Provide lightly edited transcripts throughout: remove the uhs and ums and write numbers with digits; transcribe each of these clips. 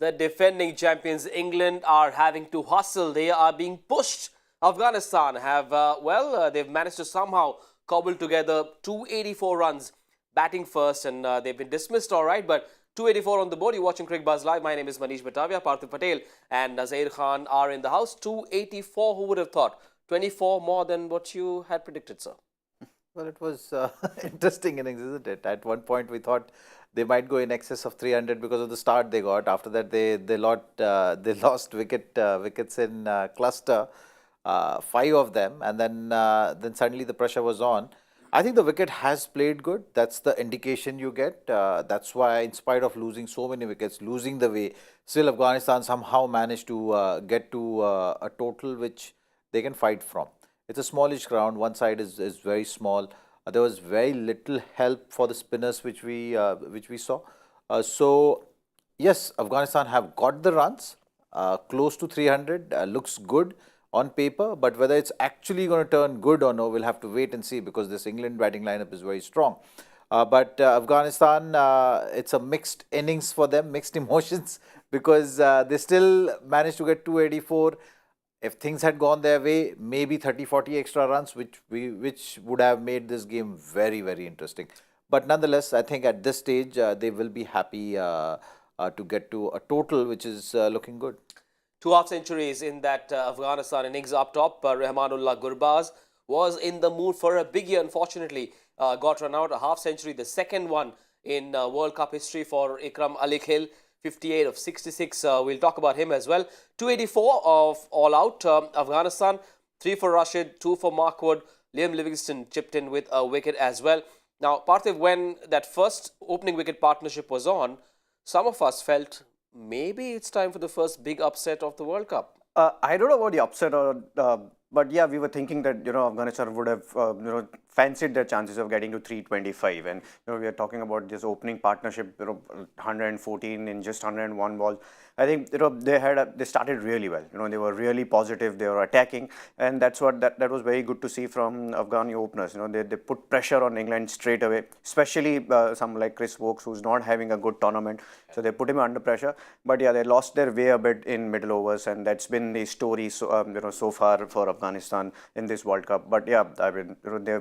The defending champions England are having to hustle. They are being pushed. Afghanistan have, they've managed to somehow cobble together 284 runs batting first, and they've been dismissed all right, but 284 on the board. You're watching Cricbuzz Live. My name is Manish Batavia. Parthiv Patel and Zaheer Khan are in the house. 284, who would have thought? 24 more than what you had predicted, sir. Well, it was interesting innings, isn't it? At one point, we thought they might go in excess of 300 because of the start they got. After that, they lost wickets in cluster, 5 of them, and then suddenly the pressure was on. I think the wicket has played good. That's the indication you get. That's why, in spite of losing so many wickets, losing the way, still Afghanistan somehow managed to get to a total which they can fight from. It's a smallish ground. One side is very small. There was very little help for the spinners which we saw. So yes, Afghanistan have got the runs, close to 300. Looks good on paper, but whether it's actually going to turn good or no, we'll have to wait and see, because this England batting lineup is very strong. But Afghanistan, it's a mixed innings for them, mixed emotions, because they still managed to get 284. If things had gone their way, maybe 30-40 extra runs, which would have made this game very, very interesting. But nonetheless, I think at this stage, they will be happy to get to a total which is looking good. 2 half-centuries in that Afghanistan innings up top. Rahmanullah Gurbaz was in the mood for a big year. Unfortunately, got run out. A half-century, the second one in World Cup history for Ikram Ali Khil. 58 of 66. We'll talk about him as well. 284 of all out. Afghanistan, 3 for Rashid, 2 for Mark Wood. Liam Livingstone chipped in with a wicket as well. Now, Parthiv, when that first opening wicket partnership was on, some of us felt maybe it's time for the first big upset of the World Cup. I don't know about the upset, but yeah, we were thinking that Afghanistan would have fancied their chances of getting to 325, and we are talking about this opening partnership, 114 in just 101 balls. I think they started really well. They were really positive. They were attacking, and that's what that was very good to see from Afghani openers. They put pressure on England straight away, especially some like Chris Woakes, who's not having a good tournament. So they put him under pressure. But yeah, they lost their way a bit in middle overs, and that's been the story so far for Afghanistan in this World Cup. But yeah, I mean,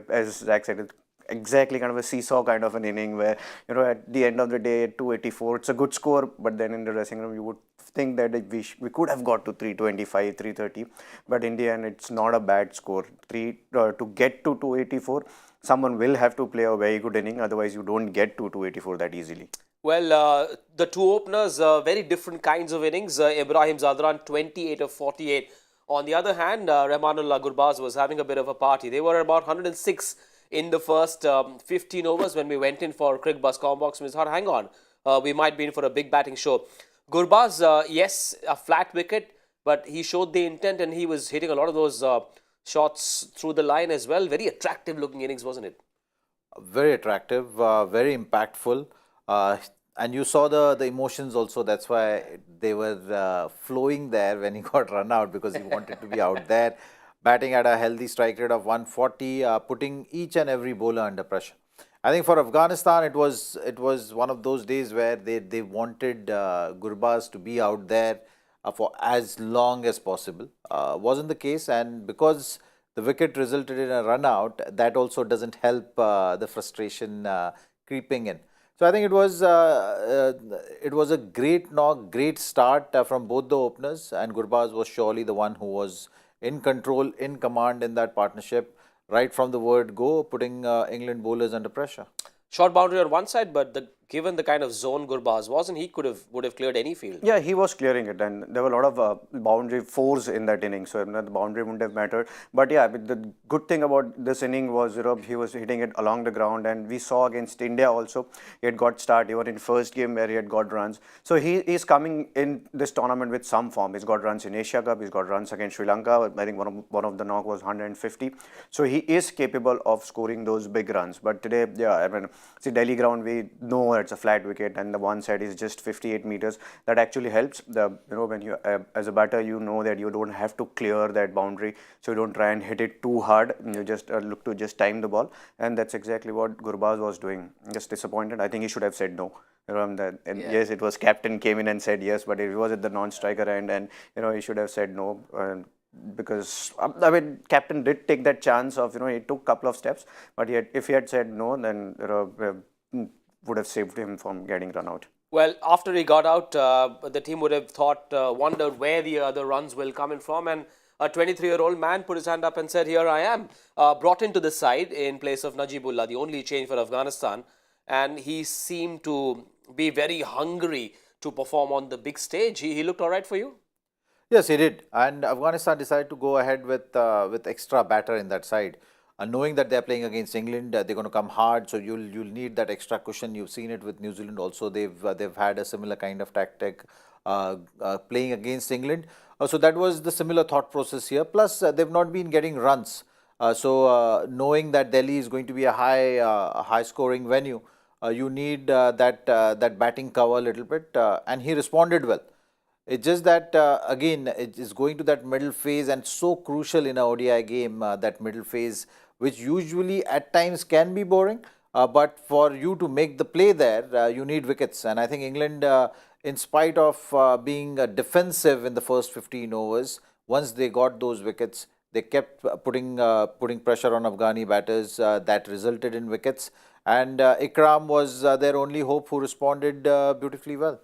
as Zach said, it's exactly kind of a seesaw kind of an inning where, at the end of the day, 284, it's a good score, but then in the dressing room, you would think that we could have got to 325, 330, but in the end, it's not a bad score. To get to 284, someone will have to play a very good inning, otherwise you don't get to 284 that easily. Well, the 2 openers, very different kinds of innings. Ibrahim Zadran, 28 of 48. On the other hand, Rahmanullah Gurbaz was having a bit of a party. They were about 106 in the first 15 overs when we went in for Cricbuzz Combox. We thought, hang on, we might be in for a big batting show. Gurbaz, yes, a flat wicket, but he showed the intent and he was hitting a lot of those shots through the line as well. Very attractive looking innings, wasn't it? Very attractive, very impactful. And you saw the emotions also. That's why they were flowing there when he got run out, because he wanted to be out there, batting at a healthy strike rate of 140, putting each and every bowler under pressure. I think for Afghanistan, it was one of those days where they wanted Gurbaz to be out there for as long as possible. Wasn't the case, and because the wicket resulted in a run out, that also doesn't help the frustration creeping in. So I think it was a great knock, great start from both the openers, and Gurbaz was surely the one who was in control, in command in that partnership, right from the word go, putting England bowlers under pressure. Short boundary on one side, but given the kind of zone Gurbaz was, and he would have cleared any field. Yeah, he was clearing it, and there were a lot of boundary 4s in that inning, so the boundary wouldn't have mattered. But yeah, the good thing about this inning was he was hitting it along the ground, and we saw against India also, he had got start even in first game where he had got runs. So he is coming in this tournament with some form. He's got runs in Asia Cup, he's got runs against Sri Lanka. I think one of the knock was 150. So he is capable of scoring those big runs. But today, yeah, I mean, see, Delhi ground, we know it's a flat wicket, and the one side is just 58 meters. That actually helps. When you as a batter, you know that you don't have to clear that boundary, so you don't try and hit it too hard. You just look to just time the ball, and that's exactly what Gurbaz was doing. Just disappointed. I think he should have said no. And yes, it was captain came in and said yes, but it was at the non-striker end, and he should have said no. Because I mean, captain did take that chance of he took a couple of steps, but if he had said no, then would have saved him from getting run out. Well, after he got out, the team would have wondered where the other runs will come in from. And a 23-year-old man put his hand up and said, "Here I am," brought into the side in place of Najibullah, the only change for Afghanistan. And he seemed to be very hungry to perform on the big stage. He looked all right for you? Yes, he did. And Afghanistan decided to go ahead with extra batter in that side. Knowing that they're playing against England, they're going to come hard, so you'll need that extra cushion. You've seen it with New Zealand also. They've had a similar kind of tactic playing against England. So that was the similar thought process here. Plus, they've not been getting runs. So knowing that Delhi is going to be a high scoring venue, you need that batting cover a little bit, and he responded well. It's just that, again, it is going to that middle phase, and so crucial in a ODI game, that middle phase, which usually at times can be boring. But for you to make the play there, you need wickets. And I think England, in spite of being defensive in the first 15 overs, once they got those wickets, they kept putting pressure on Afghani batters. That resulted in wickets. And Ikram was their only hope, who responded beautifully well.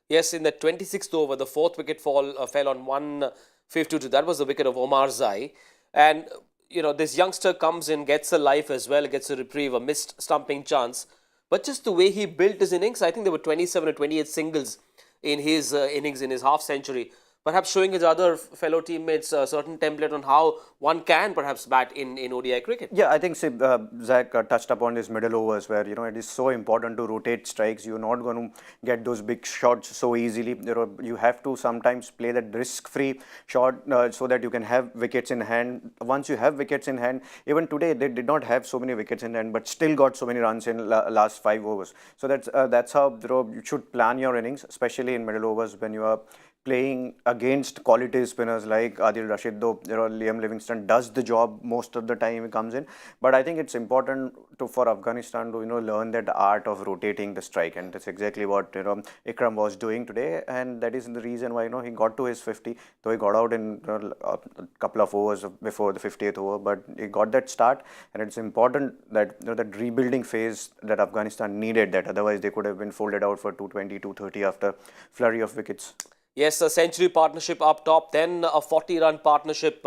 Yes, in the 26th over, the fourth wicket fell on 152. That was the wicket of Omar Zai. And, this youngster comes in, gets a life as well, gets a reprieve, a missed stumping chance. But just the way he built his innings, I think there were 27 or 28 singles in his innings, in his half century. Perhaps showing his other fellow teammates a certain template on how one can perhaps bat in ODI cricket. Yeah, I think Zach touched upon his middle overs where, it is so important to rotate strikes. You're not going to get those big shots so easily. You have to sometimes play that risk-free shot so that you can have wickets in hand. Once you have wickets in hand, even today they did not have so many wickets in hand, but still got so many runs in last 5 overs. So that's how you should plan your innings, especially in middle overs when you are playing against quality spinners like Adil Rashid, though Liam Livingstone does the job most of the time he comes in. But I think it's important for Afghanistan to learn that art of rotating the strike, and that's exactly what Ikram was doing today, and that is the reason why he got to his 50. Though he got out in a couple of overs before the 50th over, but he got that start, and it's important that that rebuilding phase that Afghanistan needed. That otherwise they could have been folded out for 220, 230 after flurry of wickets. Yes, a century partnership up top, then a 40-run partnership.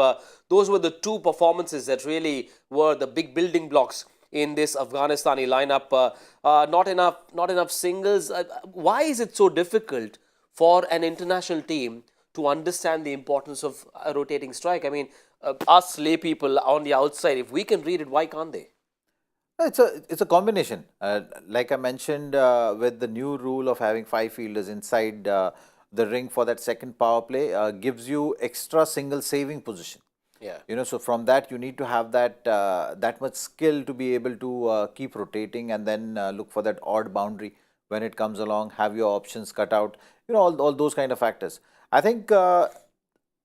Those were the two performances that really were the big building blocks in this Afghanistani lineup. Not enough singles. Why is it so difficult for an international team to understand the importance of a rotating strike? I mean, us lay people on the outside, if we can read it, why can't they? It's a combination. Like I mentioned, with the new rule of having 5 fielders inside the ring for that second power play, gives you extra single saving position. Yeah. So from that you need to have that much skill to be able to keep rotating, and then look for that odd boundary when it comes along, have your options cut out, all those kind of factors. I think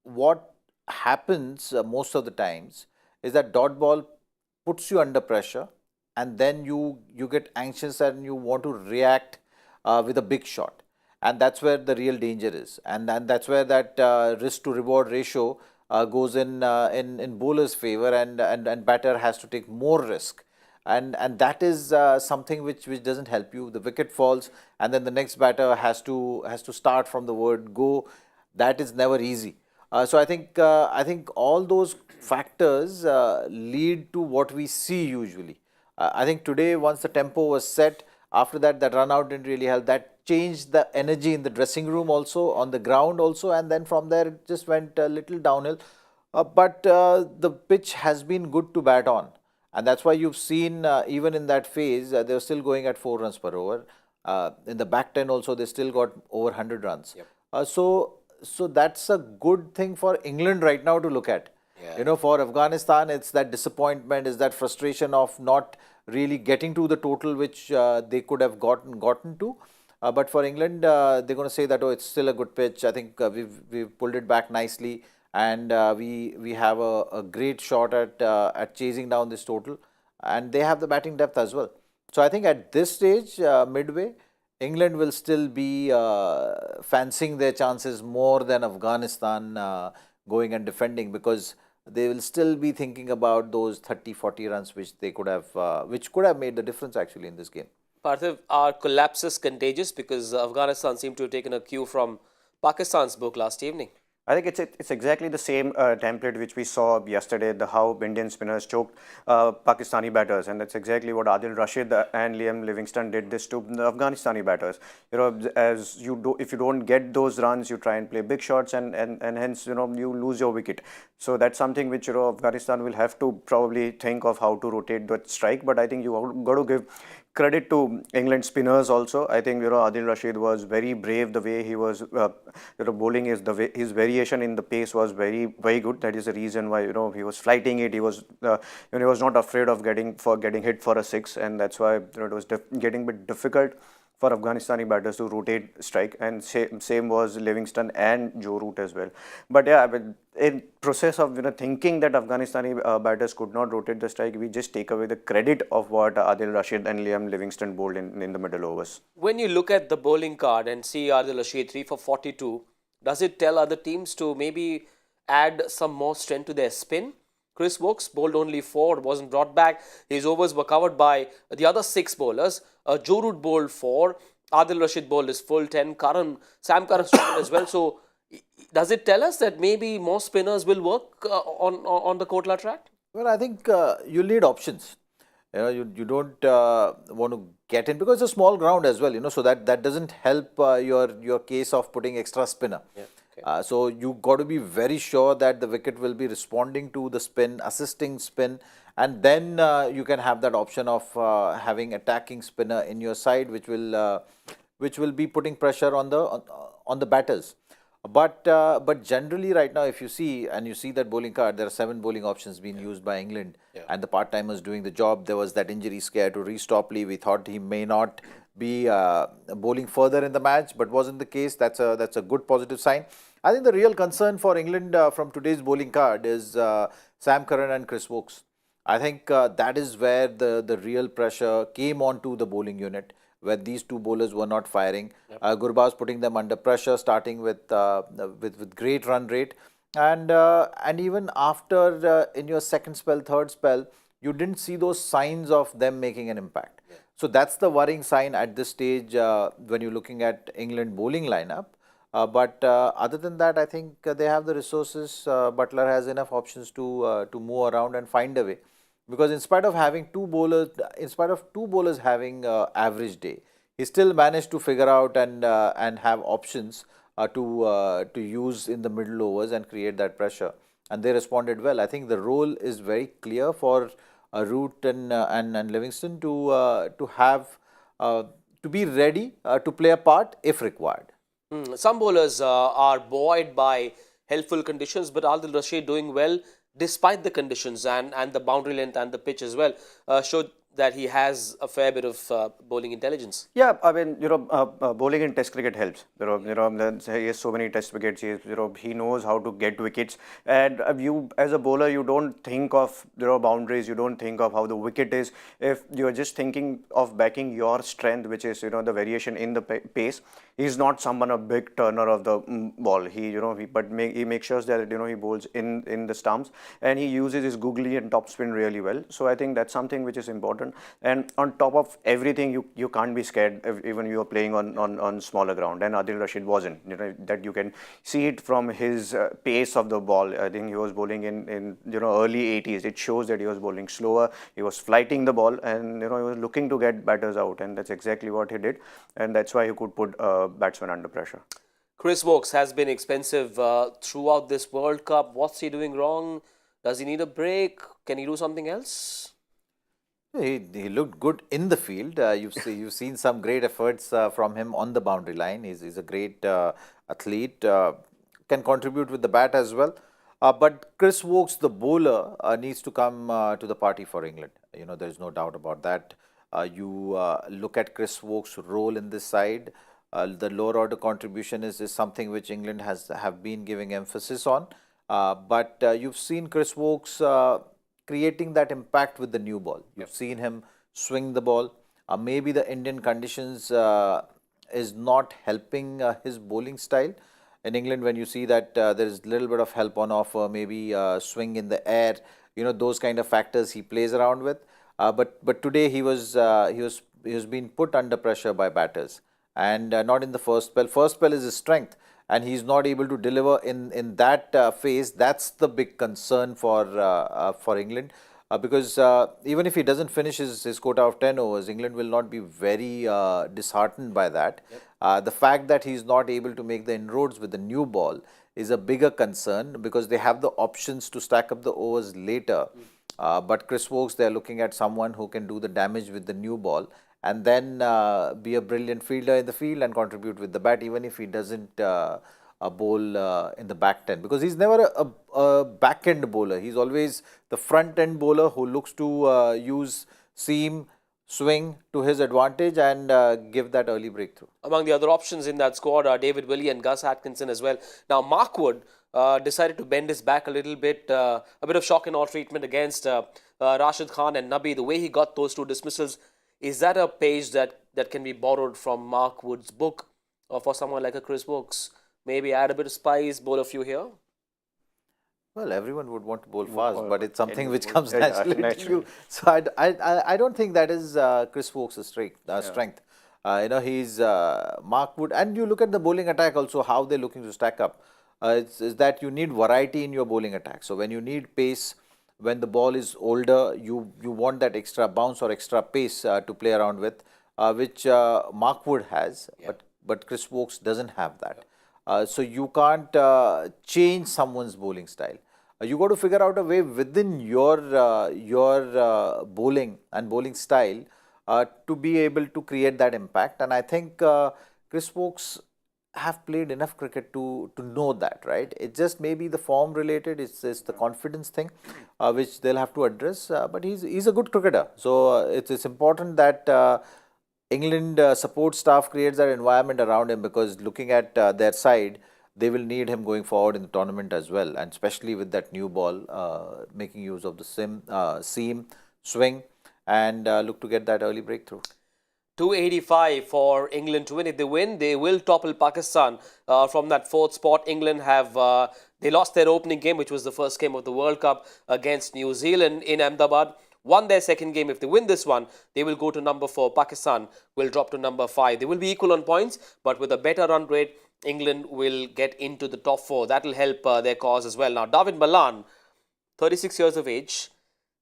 what happens most of the times is that dot ball puts you under pressure, and then you get anxious and you want to react with a big shot. And that's where the real danger is, and that's where that risk to reward ratio goes in bowler's favor, and batter has to take more risk, and that is something which doesn't help you. The wicket falls, and then the next batter has to start from the word go. That is never easy. So I think all those factors lead to what we see usually. I think today, once the tempo was set, after that run out didn't really help. That changed the energy in the dressing room also, on the ground also, and then from there it just went a little downhill. But the pitch has been good to bat on, and that's why you've seen even in that phase they were still going at 4 runs per over. In the back 10 also they still got over 100 runs. Yep. So that's a good thing for England right now to look at. Yeah. For Afghanistan, it's that disappointment, is that frustration of not really getting to the total which they could have gotten to. But for England, they're going to say that, oh, it's still a good pitch. I think we've pulled it back nicely, and we have a great shot at chasing down this total, and they have the batting depth as well. So I think at this stage, midway, England will still be fancying their chances more than Afghanistan going and defending, because they will still be thinking about those 30-40 runs which could have made the difference actually in this game. Parthiv, are collapses contagious? Because Afghanistan seemed to have taken a cue from Pakistan's book last evening. I think it's exactly the same template which we saw yesterday, the how Indian spinners choked Pakistani batters, and that's exactly what Adil Rashid and Liam Livingstone did this to the Afghanistani batters. You know, if you don't get those runs, you try and play big shots, and hence you lose your wicket. So that's something which Afghanistan will have to probably think of how to rotate that strike. But I think you got to give credit to England spinners also. I think Adil Rashid was very brave the way he was bowling. His variation in the pace was very good. That is the reason why he was flighting it. He was he was not afraid of getting hit for a six, and that's why it was getting a bit difficult for Afghanistani batters to rotate strike, and same was Livingston and Joe Root as well. But yeah, in process of thinking that Afghanistani batters could not rotate the strike, we just take away the credit of what Adil Rashid and Liam Livingstone bowled in the middle overs. When you look at the bowling card and see Adil Rashid 3 for 42, does it tell other teams to maybe add some more strength to their spin? Chris Woakes bowled only 4, wasn't brought back. His overs were covered by the other 6 bowlers. Joe Root bowled 4. Adil Rashid bowled his full 10. Sam Curran struggled as well. So, does it tell us that maybe more spinners will work on the Kotla track? Well, I think you'll need options. You don't want to get in, because it's a small ground as well, so that doesn't help your case of putting extra spinner. Yeah. So you got to be very sure that the wicket will be responding to the spin, assisting spin, and then you can have that option of having attacking spinner in your side, which will be putting pressure on the batters. But generally right now, if you see that bowling card, there are 7 bowling options being used by England, and the part-timers doing the job. There was that injury scare to Reece Topley. We thought he may not be bowling further in the match, but wasn't the case. That's a good positive sign. I think the real concern for England from today's bowling card is Sam Curran and Chris Woakes. I think that is where the real pressure came onto the bowling unit, where these 2 bowlers were not firing. Gurbaz putting them under pressure, starting with great run rate, and even after in your second spell, third spell, you didn't see those signs of them making an impact. So that's the worrying sign at this stage when you're looking at England bowling lineup. But other than that, I think they have the resources. Butler has enough options to move around and find a way. Because in spite of having 2 bowlers having average day, he still managed to figure out and have options to use in the middle overs and create that pressure. And they responded well. I think the role is very clear for Root and Livingstone to be ready to play a part if required. Some bowlers are buoyed by helpful conditions, but Adil Rashid doing well despite the conditions and the boundary length and the pitch as well showed that he has a fair bit of bowling intelligence. Yeah, I mean, bowling in Test cricket helps. He has so many Test wickets. He knows how to get wickets. And you, as a bowler, you don't think of boundaries. You don't think of how the wicket is. If you're just thinking of backing your strength, which is the variation in the pace. He's not someone a big turner of the ball. He makes sure that he bowls in the stumps, and he uses his googly and top spin really well. So I think that's something which is important. And on top of everything, you can't be scared even you are playing on smaller ground. And Adil Rashid wasn't. That you can see it from his pace of the ball. I think he was bowling in early 80s. It shows that he was bowling slower. He was flighting the ball, and he was looking to get batters out, and that's exactly what he did. And that's why he could put batsmen under pressure. Chris Woakes has been expensive throughout this World Cup. What's he doing wrong? Does he need a break? Can he do something else? He looked good in the field. You've seen some great efforts from him on the boundary line. He's a great athlete. Can contribute with the bat as well. But Chris Woakes, the bowler, needs to come to the party for England. There's no doubt about that. You look at Chris Woakes' role in this side. The lower order contribution is something which England have been giving emphasis on. But you've seen Chris Woakes creating that impact with the new ball. You've seen him swing the ball. Maybe the Indian conditions is not helping his bowling style. In England, when you see that there is little bit of help on offer, maybe swing in the air, those kind of factors he plays around with. But today he was being put under pressure by batters, and not in the first spell. First spell is his strength, and he's not able to deliver in that phase. That's the big concern for England. Because even if he doesn't finish his quota of 10 overs, England will not be very disheartened by that. The fact that he's not able to make the inroads with the new ball is a bigger concern, because they have the options to stack up the overs later. But Chris Woakes, they're looking at someone who can do the damage with the new ball, and then be a brilliant fielder in the field and contribute with the bat, even if he doesn't bowl in the back 10, because he's never a back end bowler. He's always the front end bowler who looks to use seam, swing to his advantage, and give that early breakthrough. Among the other options in that squad are David Willey and Gus Atkinson as well. Now, Mark Wood decided to bend his back a little bit, a bit of shock and awe treatment against Rashid Khan and Nabi. The way he got those two dismissals, is that a page that can be borrowed from Mark Wood's book, or for someone like a Chris Woakes? Maybe add a bit of spice, bowl a few here? Well, everyone would want to bowl fast, but it's something anyone which would. comes Yeah, naturally to naturally. you. So I don't think that is Chris Woakes' strength. He's Mark Wood, and you look at the bowling attack also, how they're looking to stack up. Is that you need variety in your bowling attack. So when you need pace, when the ball is older, you want that extra bounce or extra pace to play around with, which Mark Wood has, but Chris Woakes doesn't have that. So you can't change someone's bowling style. You got to figure out a way within your bowling and bowling style to be able to create that impact. And I think Chris Woakes have played enough cricket to know that, right? It just maybe the form related, it's the confidence thing, which they'll have to address. But he's a good cricketer. So it's important that England support staff creates that environment around him, because looking at their side, they will need him going forward in the tournament as well, and especially with that new ball, making use of the seam, swing, and look to get that early breakthrough. 285 for England to win. If they win, they will topple Pakistan from that fourth spot. England have they lost their opening game, which was the first game of the World Cup against New Zealand in Ahmedabad. Won their second game. If they win this one, they will go to number 4. Pakistan will drop to number 5. They will be equal on points, but with a better run rate, England will get into the top 4. That will help their cause as well. Now, David Malan, 36 years of age,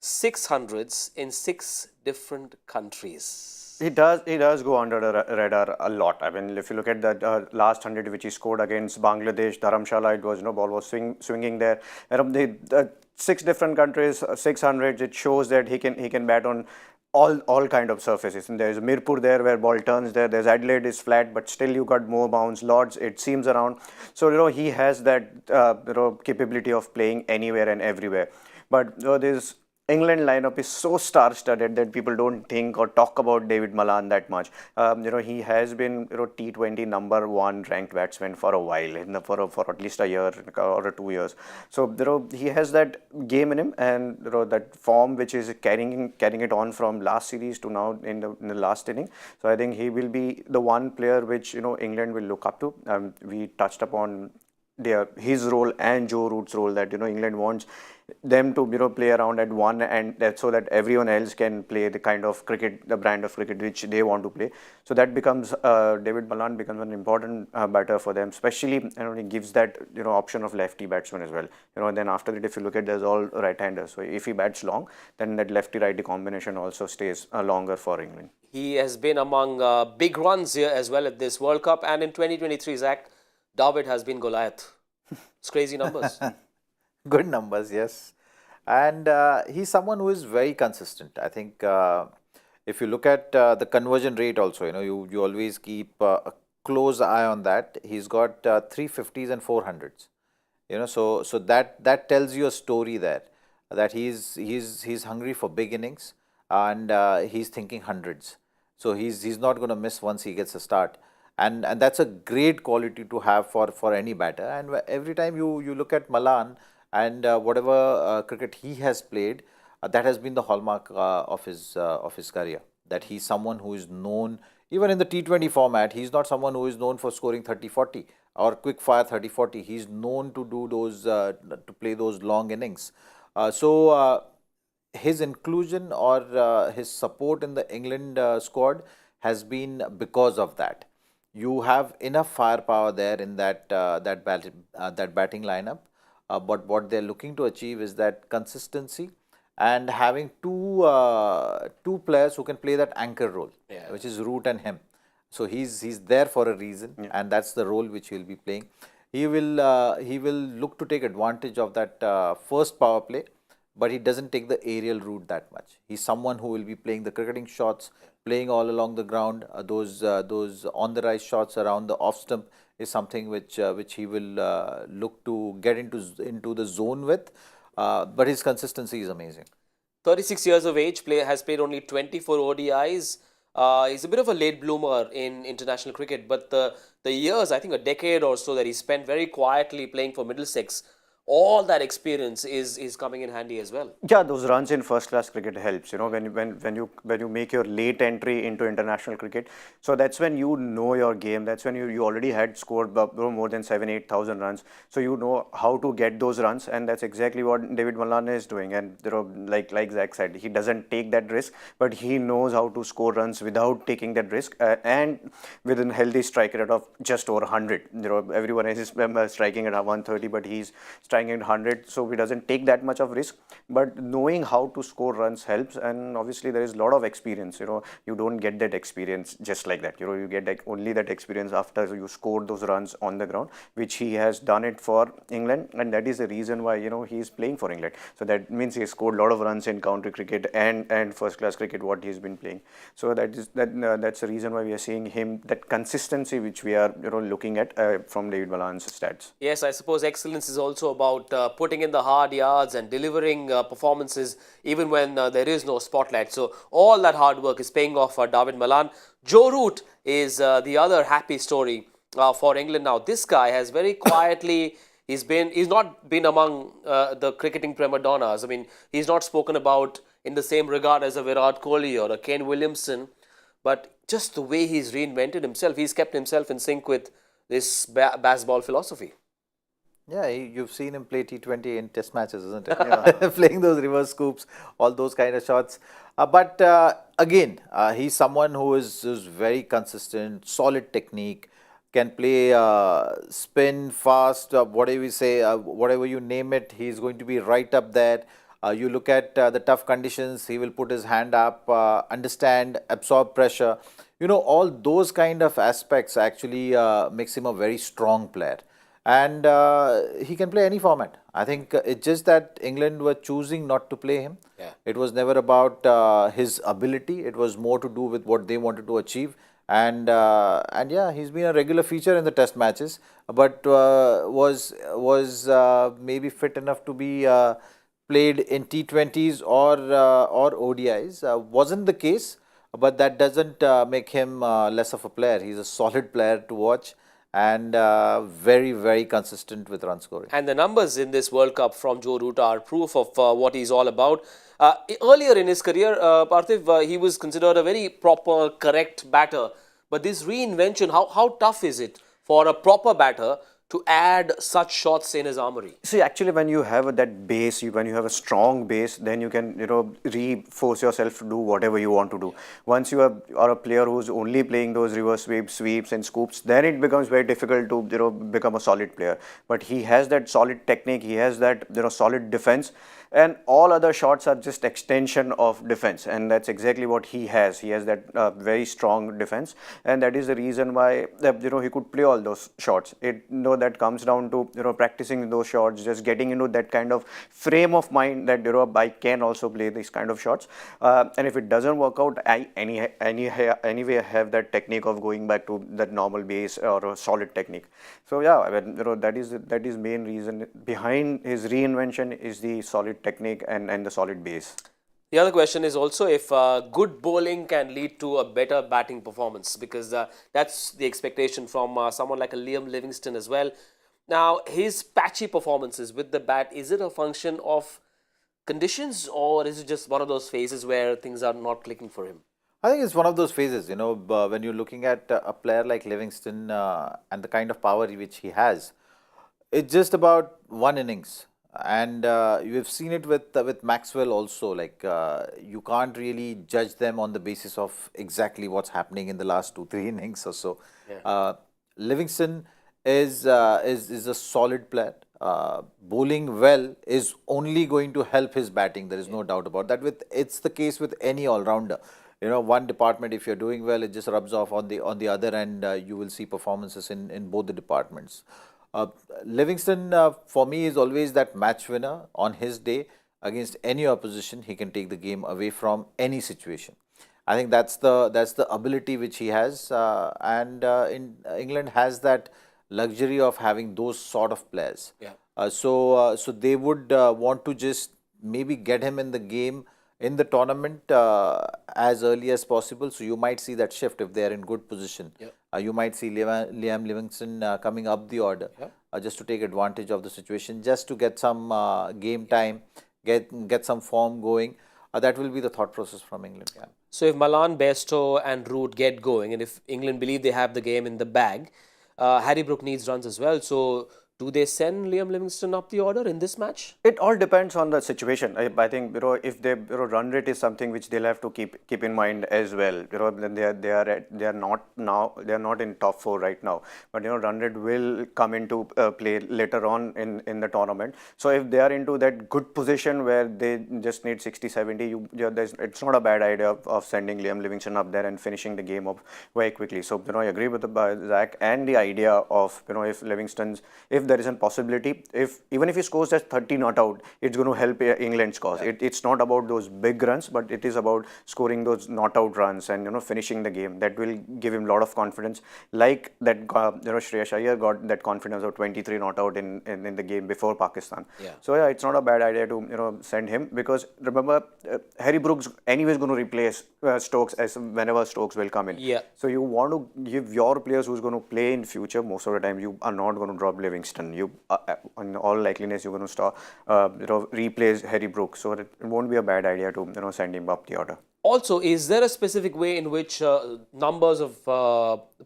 600s in 6 different countries. He does go under the radar a lot. I mean, if you look at the last 100 which he scored against Bangladesh, Dharamshala, it was, ball was swinging there. The 6 different countries, 600s, it shows that he can bat on all kind of surfaces. And there's Mirpur there where ball turns there. There's Adelaide is flat, but still you got more bounce. Lords, it seems around. So, he has that, capability of playing anywhere and everywhere. But this England lineup is so star-studded that people don't think or talk about David Malan that much. He has been T20 number 1 ranked batsman for a while, for at least a year or 2 years. So he has that game in him, and that form which is carrying it on from last series to now in the last inning. So I think he will be the one player which England will look up to. We touched upon his role and Joe Root's role, that England wants them to play around at one, and so that everyone else can play the kind of cricket, the brand of cricket which they want to play. So that becomes David Malan becomes an important batter for them, especially he gives that option of lefty batsman as well. And then after that, if you look at, there's all right-handers. So if he bats long, then that lefty-righty combination also stays longer for England. He has been among big runs here as well at this World Cup, and in 2023, Zach, David has been Goliath. It's crazy numbers. Good numbers, yes. And he's someone who is very consistent. I think if you look at the conversion rate also, you always keep a close eye on that. He's got 350s and 400s. So that tells you a story there, that he's hungry for big innings, and he's thinking hundreds. So he's not going to miss once he gets a start. And that's a great quality to have for any batter. And every time you look at Malan and whatever cricket he has played, that has been the hallmark of his career. That he's someone who is known Even in the T20 format, he's not someone who is known for scoring 30-40 or quick fire 30-40. He's known to do those, to play those long innings. His inclusion or his support in the England squad has been because of that. You have enough firepower there in that batting lineup, but what they're looking to achieve is that consistency and having two players who can play that anchor role, which is Root and him. So he's there for a reason, and that's the role which he'll be playing. He will look to take advantage of that first power play, but he doesn't take the aerial route that much. He's someone who will be playing the cricketing shots, playing all along the ground. Those on the rise shots around the off stump is something which he will look to get into the zone with. But his consistency is amazing. 36 years of age, has played only 24 ODIs. He's a bit of a late bloomer in international cricket, but the years, I think a decade or so that he spent very quietly playing for Middlesex, all that experience is coming in handy as well. Yeah, those runs in first class cricket helps, you know, when you make your late entry into international cricket. So that's when you know your game. That's when you already had scored more than 7,000-8,000 runs. So you know how to get those runs, and that's exactly what David Malan is doing. And like Zach said, he doesn't take that risk, but he knows how to score runs without taking that risk, and with a healthy strike rate of just over 100. You know, everyone is striking at 130, but he's striking at 100, so he doesn't take that much of risk. But knowing how to score runs helps, and obviously there is a lot of experience. You know, you don't get that experience just like that. You know, you get like only that experience after you score those runs on the ground, which he has done it for England, and that is the reason why, you know, he is playing for England. So that means he has scored a lot of runs in county cricket and first class cricket what he's been playing. So that's the reason why we are seeing him, that consistency which we are, you know, looking at from David Malan's stats. Yes, I suppose excellence is also about putting in the hard yards and delivering performances even when there is no spotlight. So all that hard work is paying off for David Malan. Joe Root is the other happy story for England now. This guy has very quietly, he's not been among the cricketing prima donnas. I mean, he's not spoken about in the same regard as a Virat Kohli or a Kane Williamson, but just the way he's reinvented himself, he's kept himself in sync with this baseball philosophy. Yeah, you've seen him play T20 in test matches, isn't it? Yeah. Playing those reverse scoops, all those kind of shots. But again, he's someone who is very consistent, solid technique, can play spin, fast, whatever you say, whatever you name it, he's going to be right up there. You look at the tough conditions, he will put his hand up, understand, absorb pressure. You know, all those kind of aspects actually makes him a very strong player. And he can play any format. I think it's just that England were choosing not to play him. Yeah. It was never about his ability. It was more to do with what they wanted to achieve. And yeah, he's been a regular feature in the test matches, but was maybe fit enough to be played in T20s or ODIs. Wasn't the case, but that doesn't make him less of a player. He's a solid player to watch, and very, very consistent with run scoring. And the numbers in this World Cup from Joe Root are proof of what he's all about. Earlier in his career, Parthiv, he was considered a very proper, correct batter. But this reinvention, how tough is it for a proper batter to add such shots in his armory? See, actually, when you have that base, when you have a strong base, then you can, you know, force yourself to do whatever you want to do. Once you are a player who's only playing those reverse sweeps and scoops, then it becomes very difficult to, you know, become a solid player. But he has that solid technique, he has that, you know, solid defense, and all other shots are just extension of defense, and that's exactly what he has. He has that very strong defense, and that is the reason why, you know, he could play all those shots. That comes down to, you know, practicing those shots, just getting into that kind of frame of mind that, you know, I can also play these kind of shots. And if it doesn't work out, anyway I have that technique of going back to that normal base or a solid technique. So yeah, I mean, you know, that is main reason behind his reinvention is the solid technique and the solid base. The other question is also if good bowling can lead to a better batting performance, because that's the expectation from someone like a Liam Livingstone as well. Now, his patchy performances with the bat, is it a function of conditions, or is it just one of those phases where things are not clicking for him? I think it's one of those phases, when you're looking at a player like Livingston and the kind of power which he has, it's just about one innings. And you've seen it with Maxwell also. Like you can't really judge them on the basis of exactly what's happening in the last 2, 3 innings or so. Yeah. Livingston is a solid player. Bowling well is only going to help his batting. There is no doubt about that. It's the case with any all rounder. One department, if you're doing well, it just rubs off on the other, and you will see performances in both the departments. Uh, Livingston, for me, is always that match winner. On his day against any opposition, he can take the game away from any situation. I think that's the ability which he has, and in England has that luxury of having those sort of players. Yeah. So they would want to just maybe get him in the game in the tournament as early as possible. So you might see that shift if they are in good position. Yeah. You might see Liam Livingston coming up the order Yeah. just to take advantage of the situation, just to get some game time, get some form going. That will be the thought process from England. Yeah. So if Malan, Bairstow and Root get going, and if England believe they have the game in the bag, Harry Brook needs runs as well. So do they send Liam Livingston up the order in this match? It all depends on the situation. I think if they run rate is something which they'll have to keep in mind as well. Then they are not in top 4 right now, but run rate will come into play later on in the tournament. So if they are into that good position where they just need 60, 70, it's not a bad idea of sending Liam Livingston up there and finishing the game up very quickly. So I agree with Zach and the idea of if there is a possibility, even if he scores as 30 not out, it's going to help England's cause. Yeah. It's not about those big runs, but it is about scoring those not out runs and finishing the game. That will give him a lot of confidence. Like that, Shreyas Iyer got that confidence of 23 not out in the game before Pakistan. Yeah. So yeah, it's not a bad idea to send him, because remember Harry Brooks anyways going to replace Stokes as whenever Stokes will come in. Yeah. So you want to give your players who's going to play in future. Most of the time, you are not going to drop Livingston. You, in all likeliness, you're going to start, replace Harry Brooks. So it won't be a bad idea to send him up the order. Also, is there a specific way in which numbers of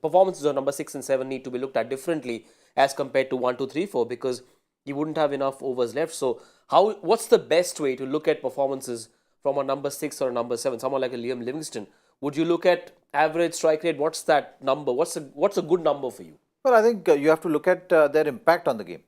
performances of number 6 and 7 need to be looked at differently as compared to 1, 2, 3, 4? Because you wouldn't have enough overs left. So what's the best way to look at performances from a number 6 or a number 7? Someone like a Liam Livingston. Would you look at average strike rate? What's that number? What's a good number for you? Well, I think you have to look at their impact on the game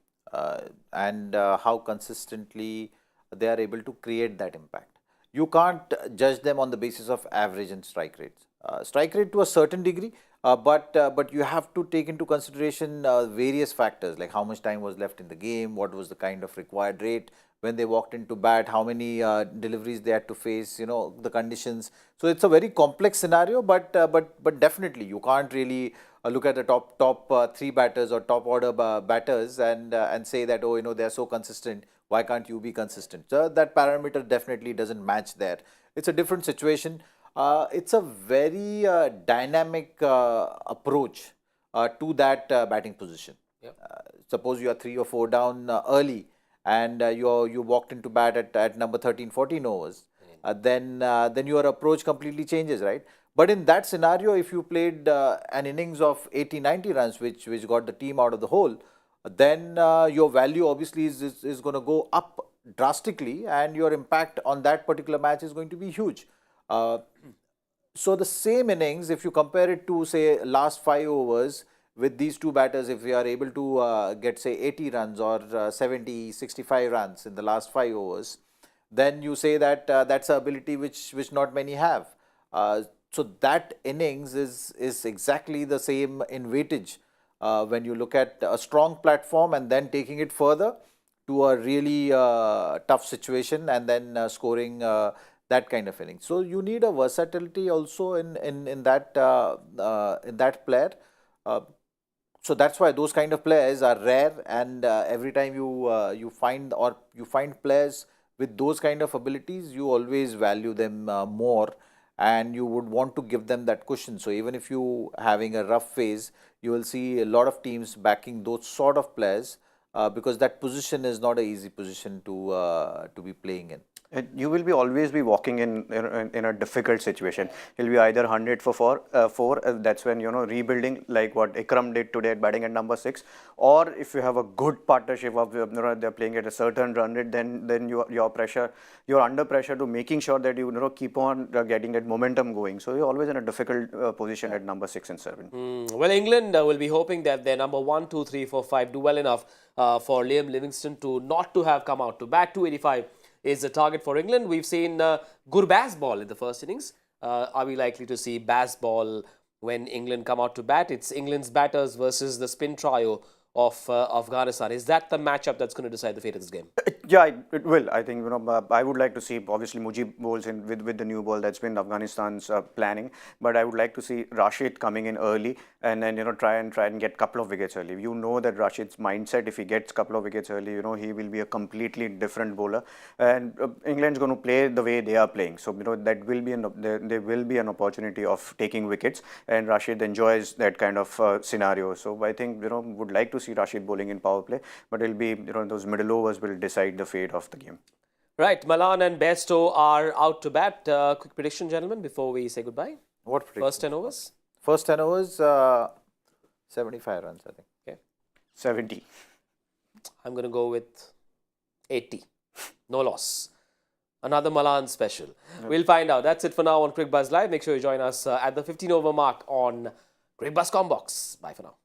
and how consistently they are able to create that impact. You can't judge them on the basis of average and strike rates. Strike rate to a certain degree, but you have to take into consideration various factors, like how much time was left in the game, what was the kind of required rate when they walked into bat, how many deliveries they had to face, the conditions. So it's a very complex scenario, but definitely you can't really look at the top 3 batters or top order batters and say that, oh, they are so consistent. Why can't you be consistent? So that parameter definitely doesn't match there. It's a different situation. It's a very dynamic approach to that batting position. Yep. Suppose you are 3 or 4 down early, and you walked into bat at number 13, 14 overs, then your approach completely changes, right? But in that scenario, if you played an innings of 80, 90 runs, which got the team out of the hole, then your value obviously is going to go up drastically, and your impact on that particular match is going to be huge. So the same innings, if you compare it to, say, last 5 overs, with these 2 batters, if we are able to get, say, 80 runs or 70, 65 runs in the last 5 overs, then you say that that's an ability which not many have. So that innings is exactly the same in weightage when you look at a strong platform and then taking it further to a really tough situation and then scoring that kind of inning. So you need a versatility also in that player. So that's why those kind of players are rare, and every time you find players with those kind of abilities, you always value them more, and you would want to give them that cushion. So even if you having a rough phase, you will see a lot of teams backing those sort of players because that position is not an easy position to be playing in. You will be always be walking in a difficult situation. He'll be either 100 for four. That's when rebuilding, like what Ikram did today, batting at number 6. Or if you have a good partnership of they're playing at a certain run rate, then you're under pressure to making sure that you keep on getting that momentum going. So you're always in a difficult position at number 6 and 7. Well, England will be hoping that their number 1, 2, 3, 4, 5 do well enough for Liam Livingstone to not to have come out to bat. 285 is the target for England. We've seen Gurbaz ball in the first innings. Are we likely to see Baz ball when England come out to bat? It's England's batters versus the spin trio of Afghanistan. Is that the matchup that's going to decide the fate of this game? Yeah, it will. I think I would like to see obviously Mujib bowls in with the new ball. That's been Afghanistan's planning. But I would like to see Rashid coming in early and then try and get couple of wickets early. You know that Rashid's mindset, if he gets couple of wickets early, he will be a completely different bowler. And England's going to play the way they are playing. So that will be there will be an opportunity of taking wickets, and Rashid enjoys that kind of scenario. So I think would like to see Rashid bowling in power play, but it'll be those middle overs will decide the fate of the game. Right, Malan and Bairstow are out to bat. Quick prediction, gentlemen, before we say goodbye. What prediction? First 10 overs? First 10 overs, 75 runs, I think. Okay. 70. I'm going to go with 80. No loss. Another Malan special. We'll find out. That's it for now on Cricbuzz Live. Make sure you join us at the 15 over mark on Cricbuzz Combox. Bye for now.